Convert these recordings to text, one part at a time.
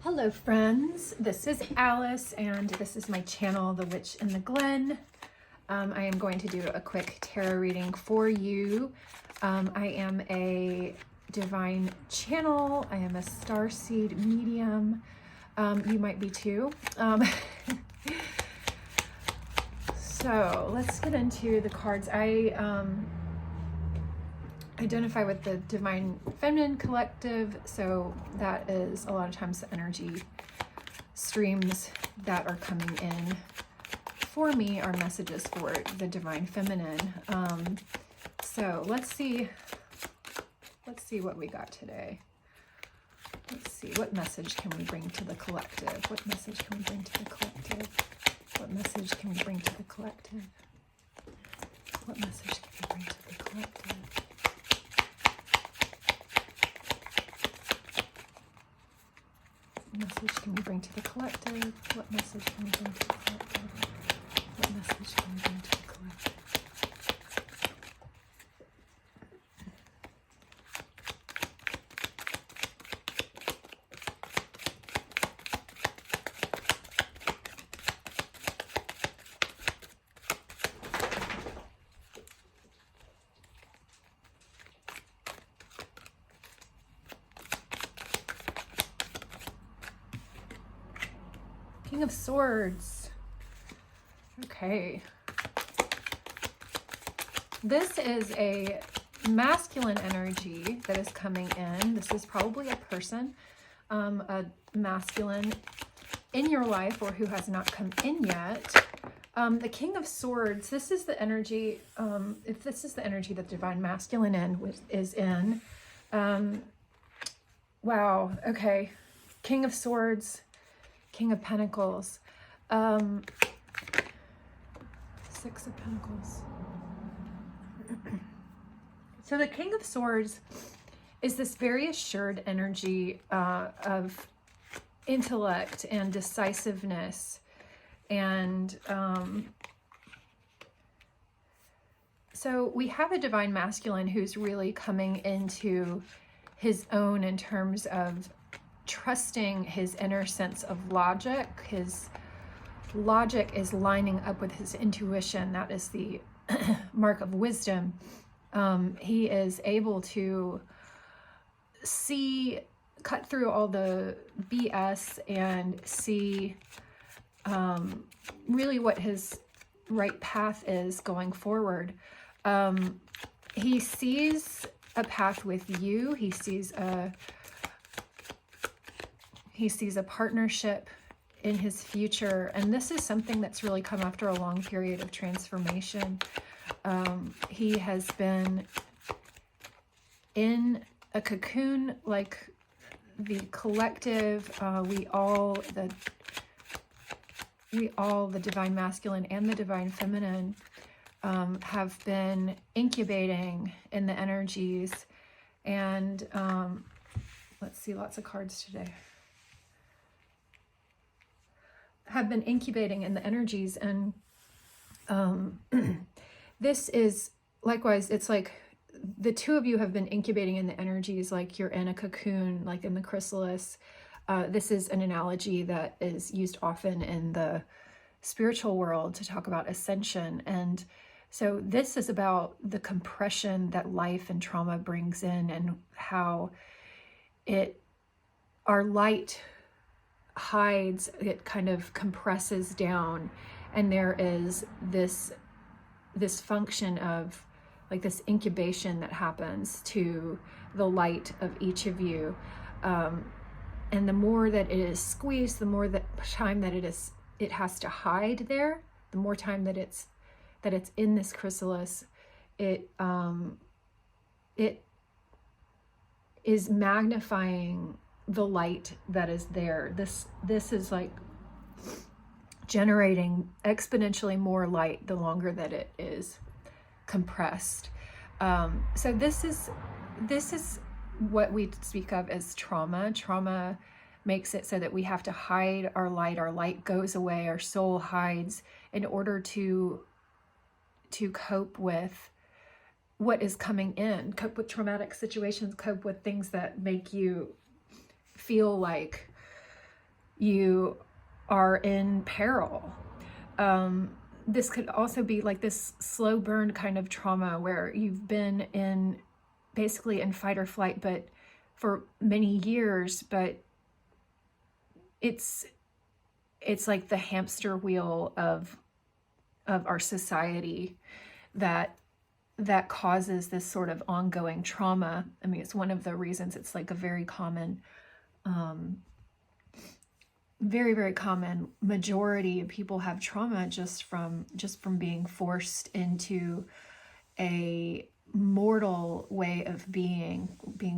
Hello friends, this is Alice and this is my channel, The Witch in the Glen. I am going to do a quick tarot reading for you. I am a divine channel. I am a starseed medium. You might be too. So let's get into the cards. I identify with the Divine Feminine Collective, so that is a lot of times the energy streams that are coming in for me are messages for the Divine Feminine. So let's see what we got today. Let's see, what message can we bring to the collective? What message can we bring to the collective? What message can we bring to the collective? What message can we bring to the collective? What message can we bring to the collective? What message can we bring to the collective? What message can we bring to the collective? King of Swords. Okay. This is a masculine energy that is coming in. This is probably a person, a masculine in your life or who has not come in yet. The King of Swords, this is the energy, if this is the energy that Divine Masculine is in. Wow, okay. King of Swords, King of Pentacles, Six of Pentacles. So the King of Swords is this very assured energy of intellect and decisiveness. And so we have a Divine Masculine who's really coming into his own in terms of trusting his inner sense of logic. His logic is lining up with his intuition. That is the mark of wisdom. He is able to cut through all the BS and see really what his right path is going forward. He sees a path with you. He sees a partnership in his future, and this is something that's really come after a long period of transformation. He has been in a cocoon like the collective. We all, the Divine Masculine and the Divine Feminine, have been incubating in the energies, and let's see, lots of cards today. Have been incubating in the energies, and this is likewise, it's like the two of you have been incubating in the energies like you're in a cocoon, like in the chrysalis. This is an analogy that is used often in the spiritual world to talk about ascension. And so this is about the compression that life and trauma brings in, and how our light hides, it kind of compresses down, and there is this function of like this incubation that happens to the light of each of you, and the more that it is squeezed, the more time that it has to hide there, the more time that it's in this chrysalis, it is magnifying the light that is there. This is like generating exponentially more light the longer that it is compressed. So this is what we speak of as trauma. Trauma makes it so that we have to hide our light. Our light goes away, our soul hides in order to cope with what is coming in, cope with traumatic situations, cope with things that make you feel like you are in peril. This could also be like this slow burn kind of trauma where you've been in basically in fight or flight, but for many years, but it's like the hamster wheel of our society that causes this sort of ongoing trauma. I mean, it's one of the reasons it's like a very common, very, very common majority of people have trauma just from being forced into a mortal way of being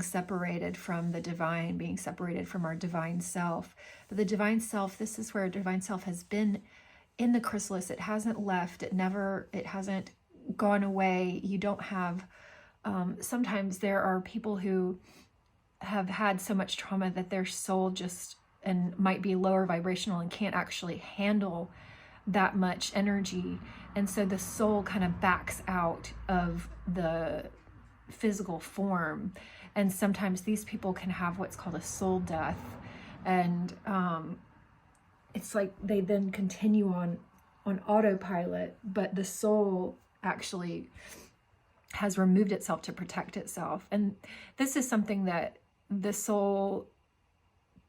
separated from the divine, being separated from our divine self. But the divine self, this is where divine self has been in the chrysalis. It hasn't left. It hasn't gone away. You don't have, sometimes there are people who have had so much trauma that their soul just, and might be lower vibrational and can't actually handle that much energy. And so the soul kind of backs out of the physical form. And sometimes these people can have what's called a soul death. And it's like they then continue on autopilot, but the soul actually has removed itself to protect itself. And this is something that the soul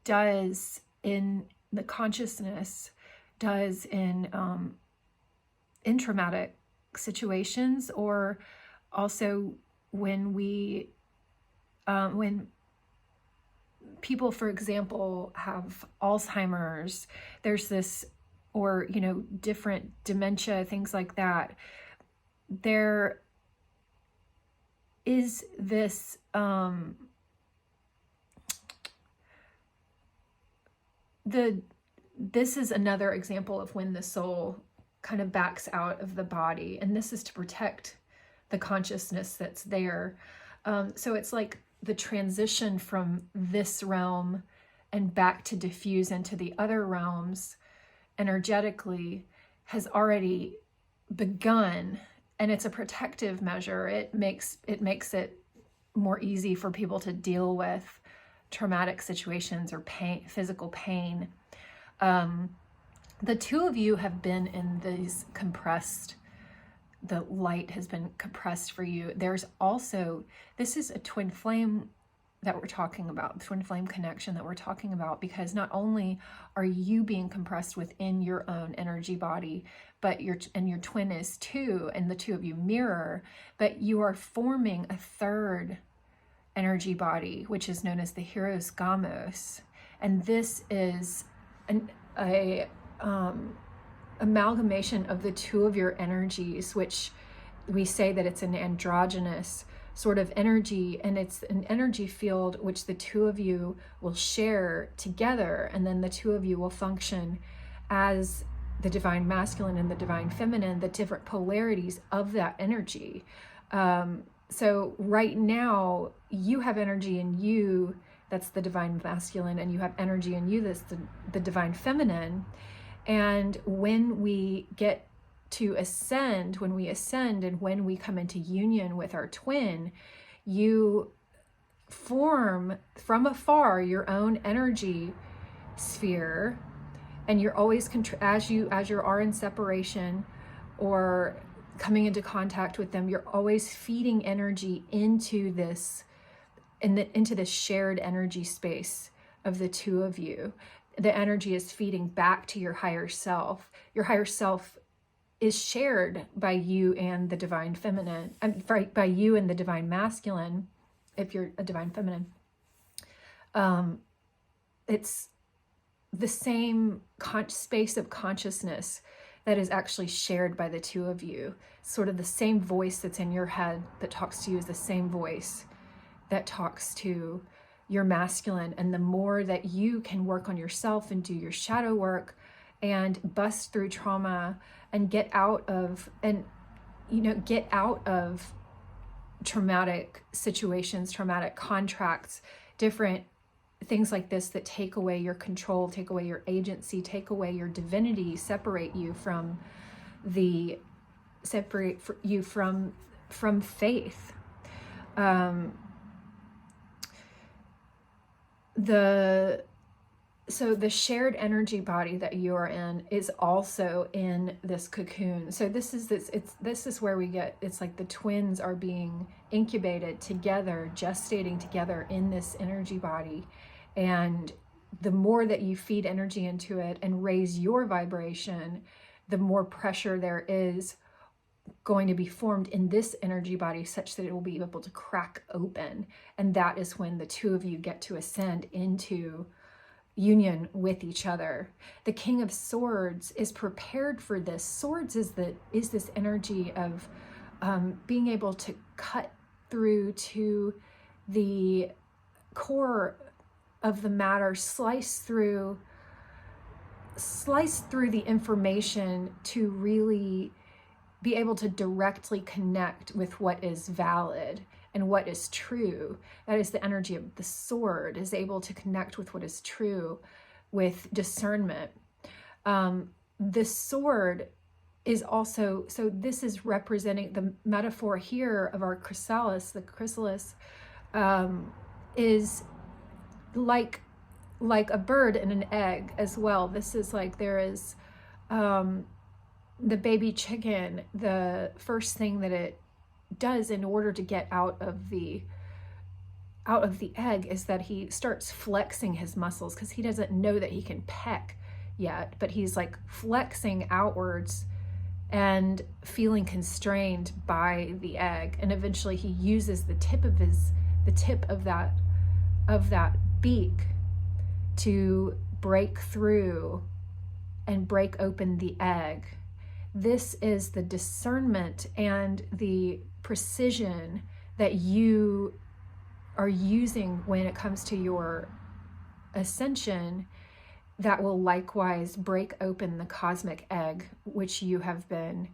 does in the consciousness, does in traumatic situations, or also when people, for example, have Alzheimer's, there's this, or, you know, different dementia, things like that. There is this, this is another example of when the soul kind of backs out of the body, and this is to protect the consciousness that's there. So it's like the transition from this realm and back to diffuse into the other realms energetically has already begun, and it's a protective measure. It makes it more easy for people to deal with traumatic situations or pain, physical pain. The two of you have been in these compressed, the light has been compressed for you. There's also, this is a twin flame that we're talking about, twin flame connection that we're talking about, because not only are you being compressed within your own energy body, but your twin is too, and the two of you mirror, but you are forming a third energy body, which is known as the Hieros Gamos. And this is a amalgamation of the two of your energies, which we say that it's an androgynous sort of energy, and it's an energy field which the two of you will share together, and then the two of you will function as the divine masculine and the divine feminine, the different polarities of that energy. So right now you have energy in you, that's the divine masculine, and you have energy in you, that's the divine feminine. And when we get to ascend, when we ascend and when we come into union with our twin, you form from afar your own energy sphere, and you're always as you are in separation or coming into contact with them, you're always feeding energy into this shared energy space of the two of you. The energy is feeding back to your higher self. Your higher self is shared by you and the divine feminine, by you and the divine masculine, if you're a divine feminine. It's the same space of consciousness that is actually shared by the two of you. Sort of the same voice that's in your head that talks to you is the same voice that talks to your masculine. And the more that you can work on yourself and do your shadow work and bust through trauma and get out of traumatic situations, traumatic contracts, different things like this that take away your control, take away your agency, take away your divinity, separate you from faith. So the shared energy body that you are in is also in this cocoon. So this is where we get, it's like the twins are being incubated together, gestating together in this energy body. And the more that you feed energy into it and raise your vibration, the more pressure there is going to be formed in this energy body such that it will be able to crack open. And that is when the two of you get to ascend into union with each other. The King of Swords is prepared for this. Swords is this energy of being able to cut through to the core of the matter, slice through the information to really be able to directly connect with what is valid and what is true. That is the energy of the sword, is able to connect with what is true with discernment. The sword is also, so this is representing the metaphor here of our chrysalis. The chrysalis is like a bird and an egg as well. This is like, there is the baby chicken, the first thing that it does in order to get out of the egg is that he starts flexing his muscles, because he doesn't know that he can peck yet, but he's like flexing outwards and feeling constrained by the egg. And eventually he uses the tip of that beak to break through and break open the egg. This is the discernment and the precision that you are using when it comes to your ascension that will likewise break open the cosmic egg which you have been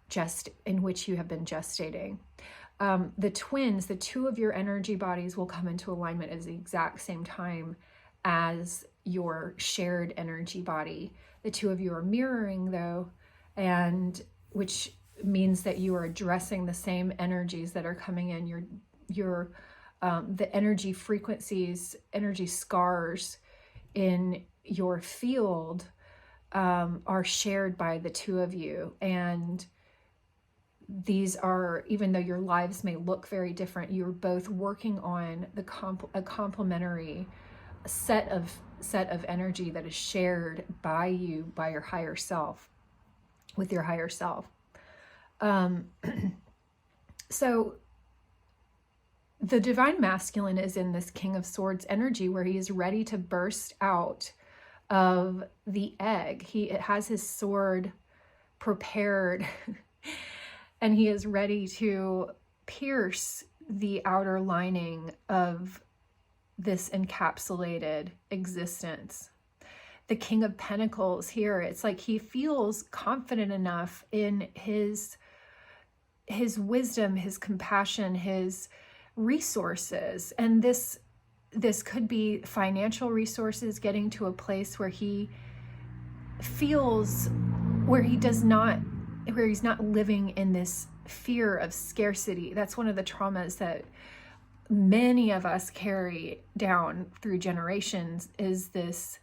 gestating. The twins, the two of your energy bodies, will come into alignment at the exact same time as your shared energy body. The two of you are mirroring though, and which means that you are addressing the same energies that are coming in. The energy frequencies, energy scars in your field are shared by the two of you. And these are, even though your lives may look very different, you're both working on a complementary set of energy that is shared by you, by your higher self, with your higher self. So the divine masculine is in this King of Swords energy where he is ready to burst out of the egg. He has his sword prepared and he is ready to pierce the outer lining of this encapsulated existence. The King of Pentacles here, it's like he feels confident enough in his wisdom, his compassion, his resources. And this could be financial resources, getting to a place where he feels, where he's not living in this fear of scarcity. That's one of the traumas that many of us carry down through generations, is this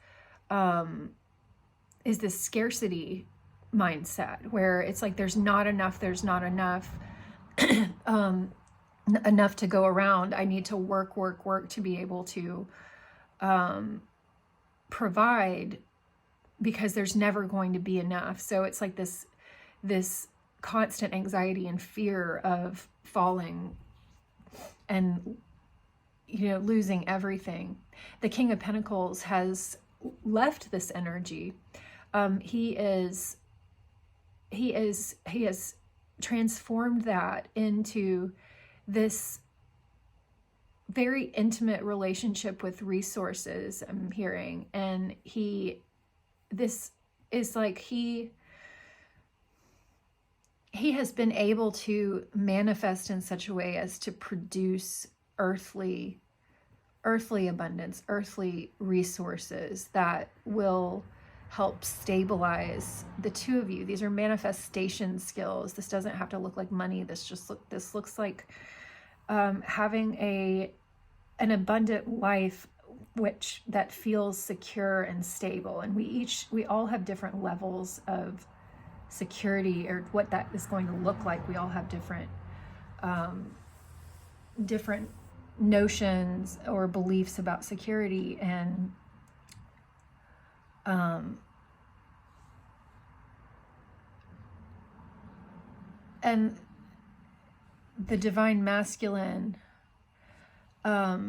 scarcity mindset where it's like there's not enough enough to go around. I need to work to be able to provide, because there's never going to be enough. So it's like this constant anxiety and fear of falling and losing everything. The King of Pentacles has left this energy. He has transformed that into this very intimate relationship with resources, I'm hearing. And this is like he has been able to manifest in such a way as to produce earthly abundance, earthly resources that will help stabilize the two of you. These are manifestation skills. This doesn't have to look like money. This looks like having an abundant life which that feels secure and stable. And we all have different levels of security, or what that is going to look like. We all have different different notions or beliefs about security. And the divine masculine, I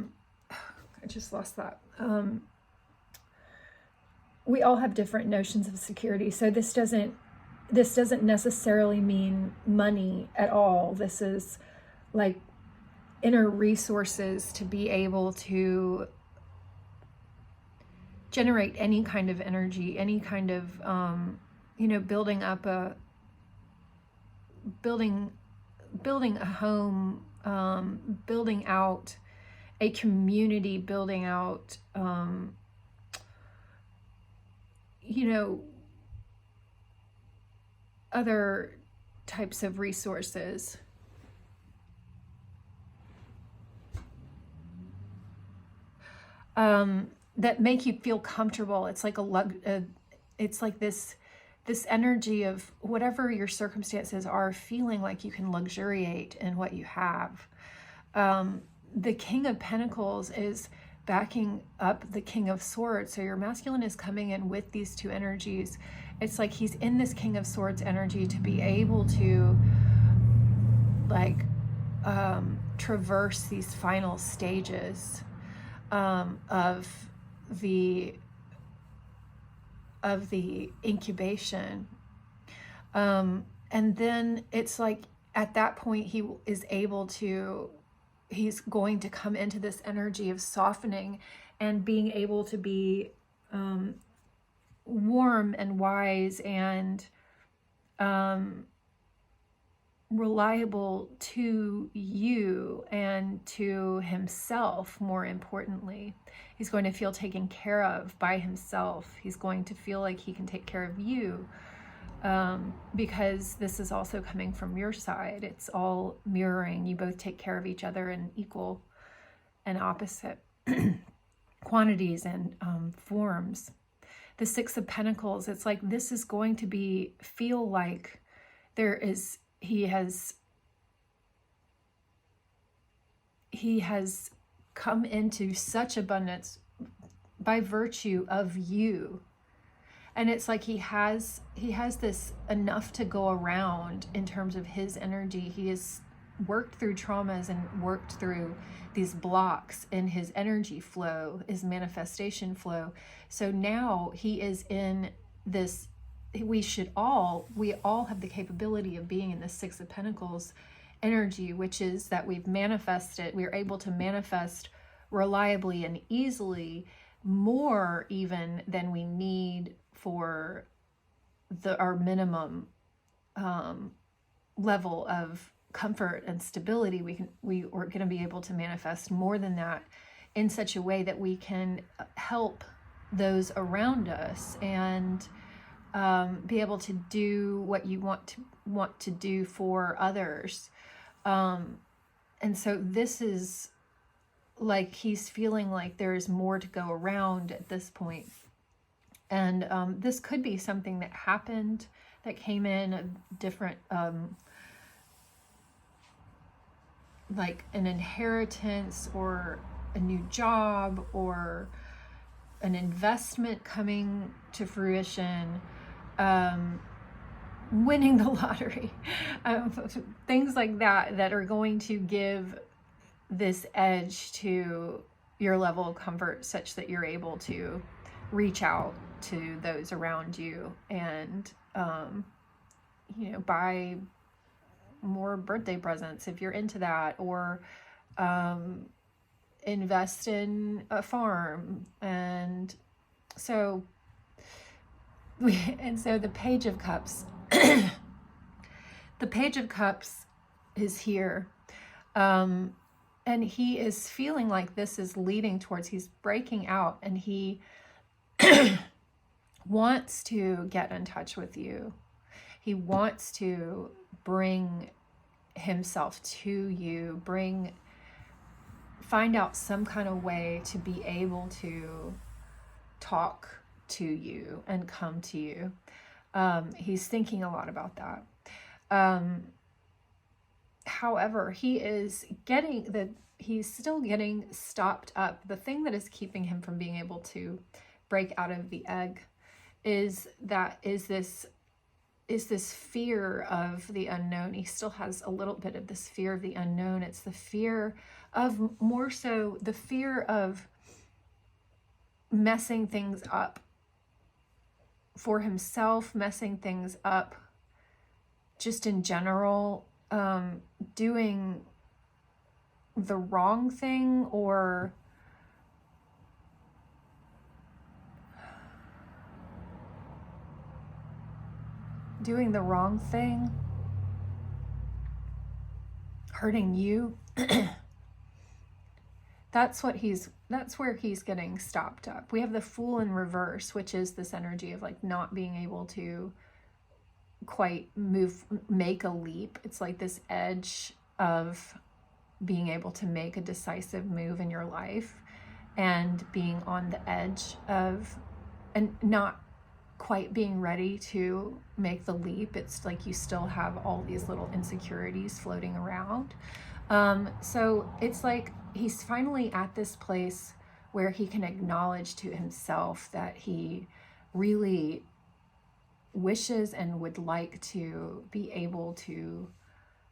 just lost that. We all have different notions of security. So this doesn't necessarily mean money at all. This is like inner resources to be able to generate any kind of energy, any kind of, building a home, building out a community, building out, other types of resources. That make you feel comfortable. It's like it's like this energy of whatever your circumstances are, feeling like you can luxuriate in what you have. The King of Pentacles is backing up the King of Swords. So your masculine is coming in with these two energies. It's like he's in this King of Swords energy to be able to traverse these final stages of the incubation. And then it's like at that point he's going to come into this energy of softening and being able to be warm and wise and reliable to you and to himself. More importantly, he's going to feel taken care of by himself. He's going to feel like he can take care of you, because this is also coming from your side. It's all mirroring. You both take care of each other in equal and opposite quantities and forms. The Six of Pentacles, it's like this is going to feel like he has come into such abundance by virtue of you. And it's like he has this enough to go around in terms of his energy. He has worked through traumas and worked through these blocks in his energy flow, his manifestation flow. So now he is in this, we all have the capability of being in the Six of Pentacles energy, which is that we're able to manifest reliably and easily, more even than we need for our minimum level of comfort and stability. We're going to be able to manifest more than that in such a way that we can help those around us and be able to do what you want to do for others. And so this is like he's feeling like there's more to go around at this point. And this could be something that happened, that came in a different, like an inheritance or a new job or an investment coming to fruition, winning the lottery, things like that are going to give this edge to your level of comfort such that you're able to reach out to those around you and buy more birthday presents if you're into that, or invest in a farm. And so the Page of Cups the Page of Cups is here, and he is feeling like this is leading towards, he's breaking out, and he wants to get in touch with you. He wants to bring himself to you, bring find out some kind of way to be able to talk to you and come to you. He's thinking a lot about that. However, he's still getting stopped up. The thing that is keeping him from being able to break out of the egg is this fear of the unknown. He still has a little bit of this fear of the unknown. It's the fear of, more so the fear of messing things up for himself, messing things up just in general, doing the wrong thing, or doing the wrong thing, hurting you. That's where he's getting stopped up. We have the Fool in reverse, which is this energy of like not being able to quite make a leap. It's like this edge of being able to make a decisive move in your life and being on the edge of, and not quite being ready to make the leap. It's like you still have all these little insecurities floating around. So it's like he's finally at this place where he can acknowledge to himself that he really wishes and would like to be able to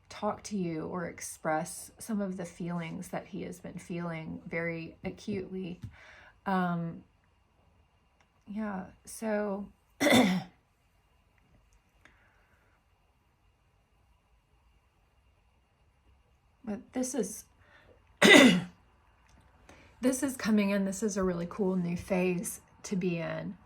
talk to you or express some of the feelings that he has been feeling very acutely. Yeah, so but this is this is coming in. This is a really cool new phase to be in.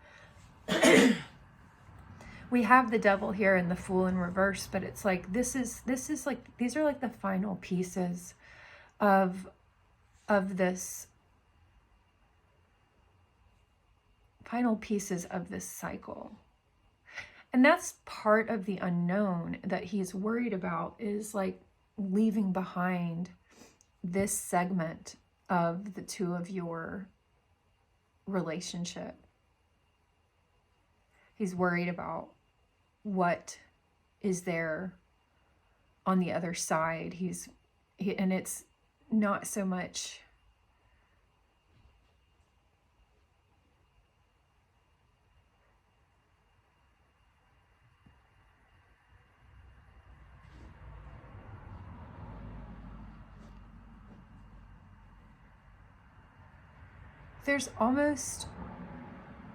We have the Devil here and the Fool in reverse, but it's like this is like, these are like the final pieces of this cycle. And that's part of the unknown that he's worried about, is like leaving behind this segment of the two of your relationship. He's worried about what is there on the other side. And it's not so much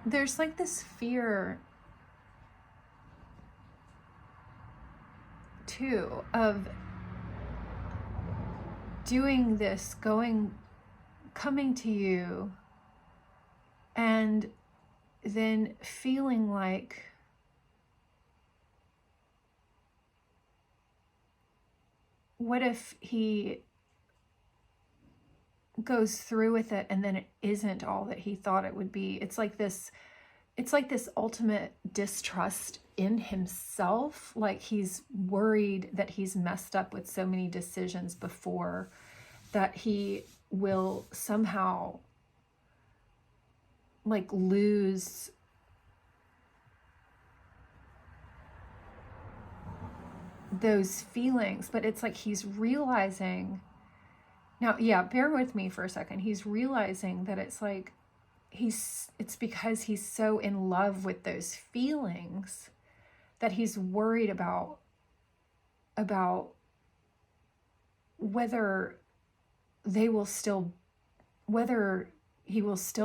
there's like this fear too of doing this, coming to you, and then feeling like what if he goes through with it and then it isn't all that he thought it would be. It's like this ultimate distrust in himself. Like he's worried that he's messed up with so many decisions before, that he will somehow like lose those feelings. But it's like he's realizing now, yeah, bear with me for a second. He's realizing that it's like it's because he's so in love with those feelings that he's worried about whether he will still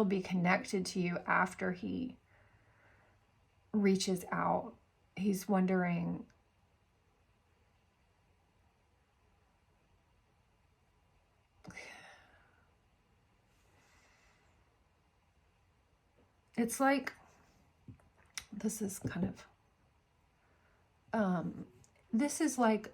be connected to you after he reaches out. He's wondering, it's like, this is kind of, this is like,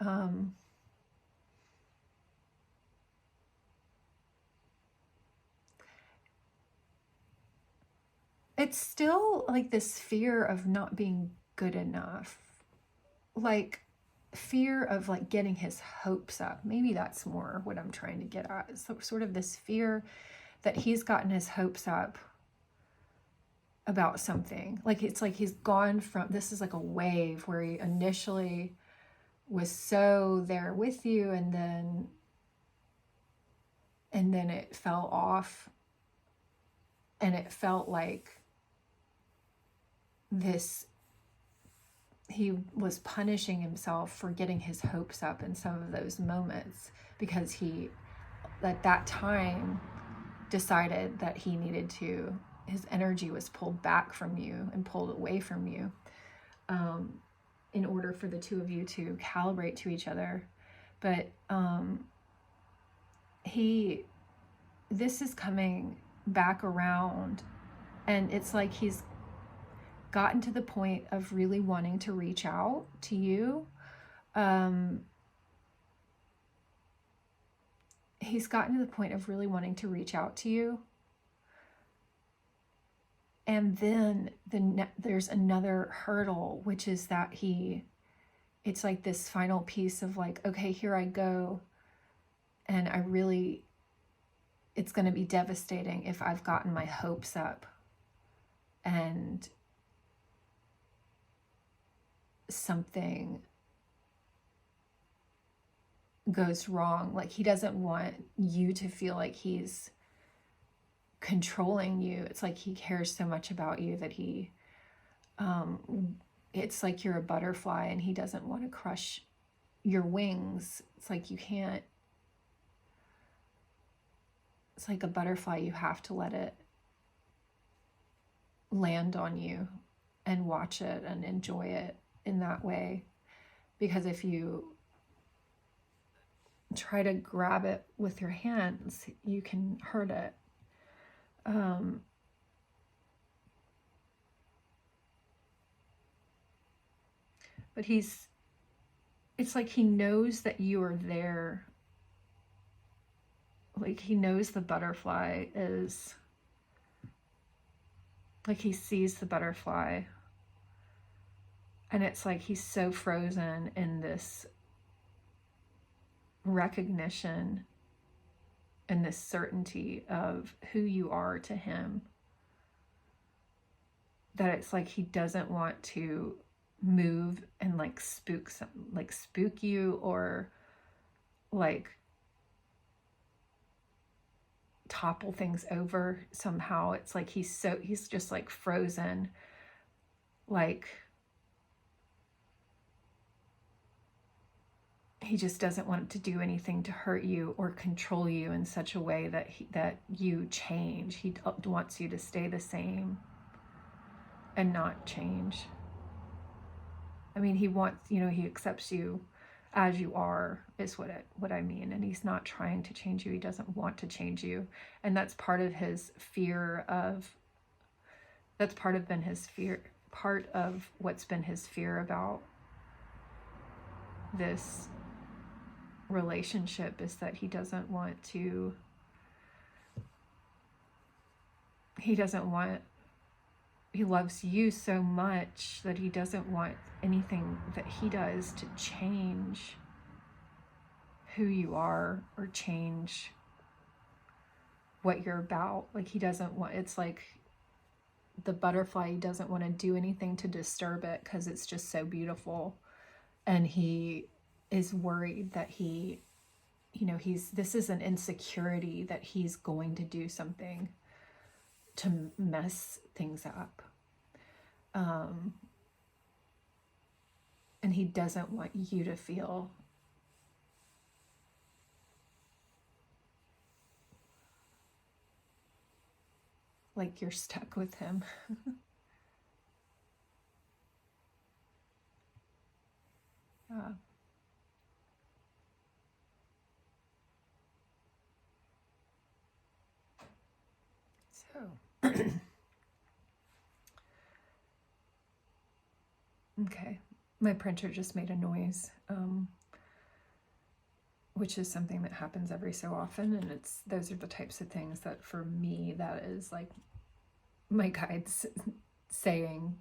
it's still like this fear of not being good enough, like fear of like getting his hopes up. Maybe that's more what I'm trying to get at. So sort of this fear that he's gotten his hopes up about something. Like it's like he's gone from, this is like a wave where he initially was so there with you, and then it fell off, and it felt like this, he was punishing himself for getting his hopes up in some of those moments, because he at that time decided that he needed to, his energy was pulled back from you and pulled away from you, in order for the two of you to calibrate to each other. But this is coming back around, and it's like he's gotten to the point of really wanting to reach out to you. He's gotten to the point of really wanting to reach out to you. And then there's another hurdle, which is that it's like this final piece of like, okay, here I go. And it's going to be devastating if I've gotten my hopes up and something goes wrong. Like he doesn't want you to feel like he's controlling you. It's like he cares so much about you that it's like you're a butterfly and he doesn't want to crush your wings. It's like you can't, it's like a butterfly, you have to let it land on you and watch it and enjoy it in that way. Because if you try to grab it with your hands, you can hurt it. But it's like he knows that you are there. Like he knows the butterfly is, like he sees the butterfly, and it's like he's so frozen in this recognition and this certainty of who you are to him, that it's like he doesn't want to move and like spook you, or like topple things over somehow. It's like he's just like frozen, like he just doesn't want to do anything to hurt you or control you in such a way that you change. He wants you to stay the same and not change. I mean, he wants, he accepts you as you are, is what I mean. And he's not trying to change you. He doesn't want to change you. And that's part of his fear of, part of what's been his fear about this relationship, is that he loves you so much that he doesn't want anything that he does to change who you are or change what you're about. Like he doesn't want, it's like the butterfly, he doesn't want to do anything to disturb it because it's just so beautiful. And he is worried that this is an insecurity, that he's going to do something to mess things up. And he doesn't want you to feel like you're stuck with him. So, okay, my printer just made a noise, which is something that happens every so often, and those are the types of things that for me, that is like my guides saying,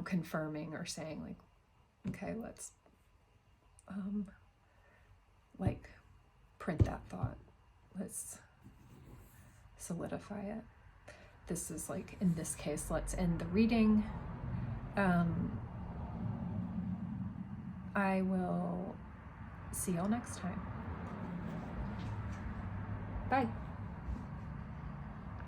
confirming or saying like, okay, let's like print that thought. Let's solidify it. This is like, in this case, let's end the reading. I will see y'all next time. Bye.